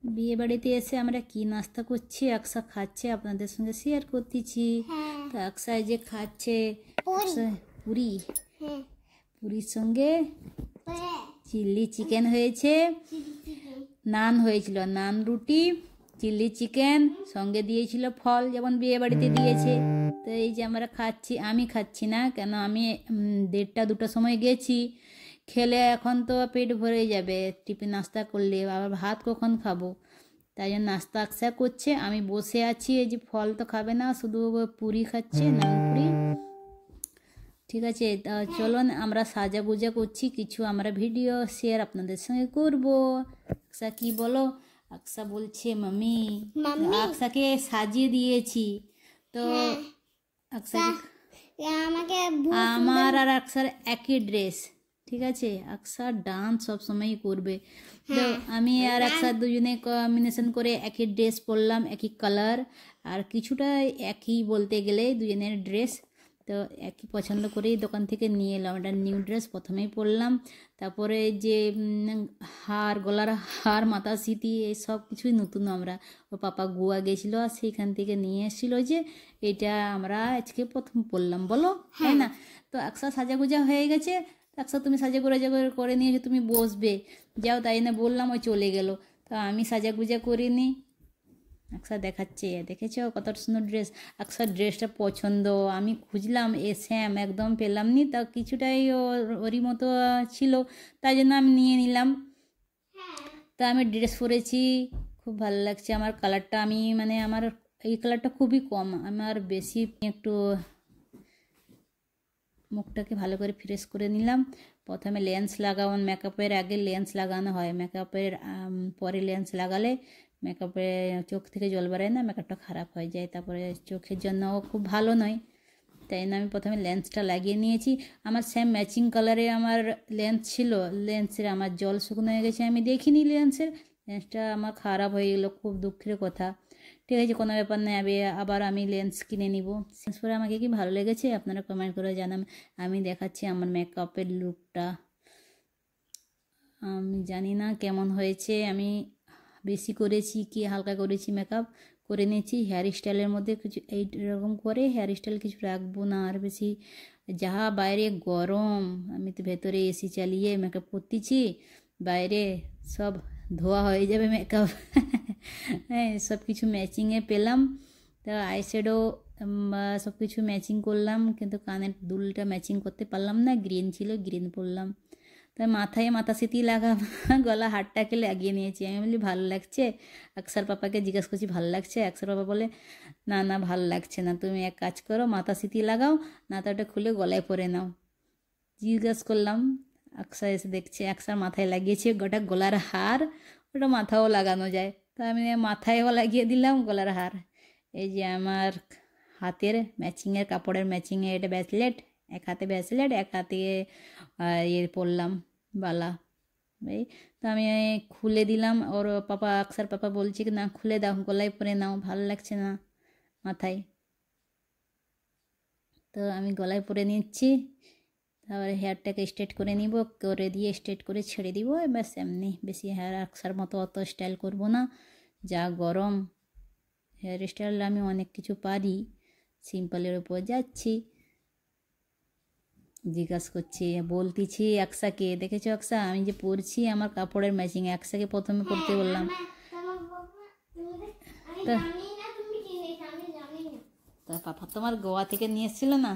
বিয়ে বাড়িতে এসে আমরা কি নাস্তা করছি, আকসা খাচ্ছে, আপনাদের সঙ্গে শেয়ার করতেছি। তো আকসা এই যে খাচ্ছে পুরি, পুরির সঙ্গে চিলি চিকেন হয়েছে, নান হয়েছিল, নান রুটি, চিলি চিকেন, সঙ্গে দিয়েছিল ফল, যেমন বিয়ে বাড়িতে দিয়েছে। তো এই যে আমরা খাচ্ছি, আমি খাচ্ছি না, কেন আমি 1:30-2টার সময় গেছি, খেলে এখন তো পেট ভরে যাবে, টিফিন নাস্তা করলে আবার ভাত কখন খাবো, তাই জন্য নাস্তা আকসা করছে, আমি বসে আছি। এই যে ফল তো খাবে না, শুধু পুরি খাচ্ছে, নান পুরি। ঠিক আছে, তা চলুন আমরা সাজাগুজা করছি, কিছু আমরা ভিডিও শেয়ার আপনাদের সঙ্গে করব। আকসা কি বলো? আকসা বলছে মাম্মি, আকসাকে সাজিয়ে দিয়েছি। তো আকসা আমাকে, আমার আর আকসার একই ড্রেস, ঠিক আছে, আকসা ডান্স সবসময়ই করবে। তো আমি আর আকসা দুজনে কম্বিনেশন করে একই ড্রেস পরলাম, একই কালার, আর কিছুটা একই বলতে গেলে দুজনের ড্রেস। তো একই পছন্দ করেই দোকান থেকে নিয়ে এলাম, এটা নিউ ড্রেস প্রথমেই পরলাম। তারপরে যে হার, গলার হার, মাথা সিটি, এই সব কিছুই নতুন। আমরা ও পাপা গোয়া গেছিলো আর সেইখান থেকে নিয়ে এসেছিলো, যে এটা আমরা আজকে প্রথম পরলাম, বলো তাই না? তো আকসা সাজাগুজা হয়ে গেছে। আকসা তুমি সাজাগুজা করে নিয়েছো, তুমি বসবে, যাও, তাই না বললাম, ওই চলে গেল। তো আমি সাজাগুজা করিনি। আকসা দেখাচ্ছে, দেখেছো কত সুন্দর ড্রেস, আকসার ড্রেসটা পছন্দ, আমি খুঁজলাম সেম একদম পেলাম নি, তা কিছুটাই ওরই মতো ছিল, তাই জন্য আমি নিয়ে নিলাম। তা আমি ড্রেস পরেছি, খুব ভালো লাগছে আমার কালারটা, আমি মানে আমার এই কালারটা খুবই কম, আমার বেশি একটু মুখটাকে ভালো করে ফ্রেশ করে নিলাম। প্রথমে লেন্স লাগানো, মেকআপের আগে লেন্স লাগানো হয়, মেকআপের পরে লেন্স লাগালে মেকআপে চোখ থেকে জল বেরোয় না, মেকআপটা খারাপ হয়ে যায়, তারপরে চোখের জন্যও খুব ভালো নয়, তাই জন্য আমি প্রথমে লেন্সটা লাগিয়ে নিয়েছি। আমার সেম ম্যাচিং কালারে আমার লেন্স ছিল, লেন্সের আমার জল শুকনো হয়ে গেছে, আমি দেখিনি লেন্সটা আমার খারাপ হয়ে গেলো, খুব দুঃখের কথা। ঠিক আছে, কোনো ব্যাপার নেই, আবার আমি লেন্স কিনে নিব। শেষ পরে আমাকে কি ভালো লেগেছে আপনারা কমেন্ট করে জানান। আমি দেখাচ্ছি আমার মেকআপের লুকটা, আমি জানি না কেমন হয়েছে, আমি বেশি করেছি কি হালকা করেছি, মেকআপ করে নিয়েছি। হেয়ার স্টাইলের মধ্যে কিছু এইরকম করে হেয়ার স্টাইল কিছু রাখবো না আর বেশি, যা বাইরে গরম, আমি তো ভেতরে এসি চালিয়ে মেকআপ করতেছি, বাইরে সব ধোয়া হয়ে যাবে মেকআপ। হ্যাঁ, সব কিছু ম্যাচিংয়ে পেলাম। তা আইশ্যাডো সব কিছু ম্যাচিং করলাম, কিন্তু কানের দুলটা ম্যাচিং করতে পারলাম না, গ্রিন ছিল, গ্রিন পরলাম। তাই মাথায় মাথা সিটি লাগাম, গলা হারটাকে লাগিয়ে নিয়েছি। আমি বলি ভালো লাগছে, আকসার পাপাকে জিজ্ঞাসা করছি ভালো লাগছে, আকসার পাপা বলে না না ভালো লাগছে না, তুমি এক কাজ করো, মাথা সিটি লাগাও, মাথাটা খুলে গলায় পরে নাও। জিজ্ঞাস করলাম, আকসা এসে দেখছে আকসার মাথায় লাগিয়েছে গোটা গলার হার, ওটা মাথাও লাগানো যায়, তা আমি মাথায়ও লাগিয়ে দিলাম গলার হার। এই যে আমার হাতের ম্যাচিংয়ের, কাপড়ের ম্যাচিংয়ে এটা ব্রেসলেট, এক হাতে ব্রেসলেট, এক হাতে ইয়ে পরলাম বালা। এই তো আমি খুলে দিলাম, ওর পাপা, আকসার পাপা বলছে কি না খুলে দাও, গলায় পরে নাও, ভালো লাগছে না মাথায়। তো আমি গলায় পরে নিচ্ছি, তারপরে হেয়ারটাকে স্ট্রেট করে নিব, করে দিয়ে স্ট্রেট করে ছেড়ে দিব, ব্যাস এমনি, বেশি হেয়ার আকসার মতো অত স্টাইল করব না, যা গরম। হেয়ার স্টাইল আমি অনেক কিছু পারি, সিম্পলের উপর যাচ্ছি। জিজ্ঞাসা করছি, বলতেছি আকসাকে, দেখেছো আকসা আমি যে পরছি আমার কাপড়ের ম্যাচিং, আকসাকে প্রথমে পরতে বললাম। তা পাপা তোমার গোয়া থেকে নিয়ে এসেছিল না,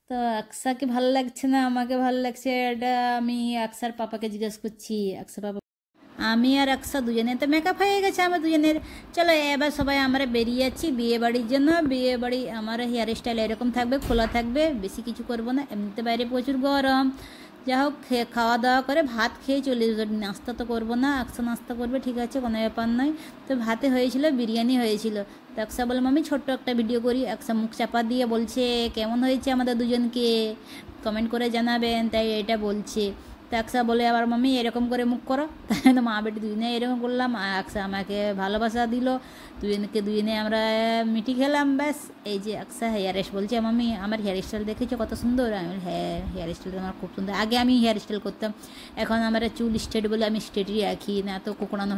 তো আকসাকে ভালো লাগছে না, আমাকে ভালো লাগছে, এটা আমি আকসার পাপাকে জিজ্ঞাসা করছি। আকসার পাপা, আমি আর আকসা দুজনে তো মেকআপ হয়ে গেছে আমার দুজনের, চলো এবার সবাই আমরা বেরিয়ে যাচ্ছি বিয়ে বাড়ির জন্য। বিয়ে বাড়ি আমার হেয়ার স্টাইল এরকম থাকবে, খোলা থাকবে, বেশি কিছু করবো না, এমনিতে বাইরে প্রচুর গরম। যা হোক, খাওয়া দাওয়া করে ভাত খেয়ে চলে, নাস্তা তো করবো না, আকসা নাস্তা করবে, ঠিক আছে, কোনো ব্যাপার নয়। তো ভাতে হয়েছিল বিরিয়ানি হয়েছিল। তো আকসা বললাম আমি ছোট্ট একটা ভিডিও করি, আকসা মুখ চাপা দিয়ে বলছে কেমন হয়েছে আমাদের দুজনকে কমেন্ট করে জানাবেন, তাই এটা বলছে। তো আকসা বলে আবার মাম্মি এরকম করে মুখ করো, তাই তো মা বেটি দুজনে এরকম করলাম, আকসা আমাকে ভালোবাসা দিল, দুজনে আমরা মিটি খেলাম, ব্যাস। এই যে আকসা হেয়ার স্টাইল বলছে মাম্মি আমার হেয়ার স্টাইল দেখেছো কত সুন্দর, আমি হ্যাঁ হেয়ার স্টাইল আমার খুব সুন্দর, আগে আমি হেয়ার স্টাইল করতাম, এখন আমার চুল স্ট্রেট বলে আমি স্ট্রেটই রাখি না, তো কোকড়ানো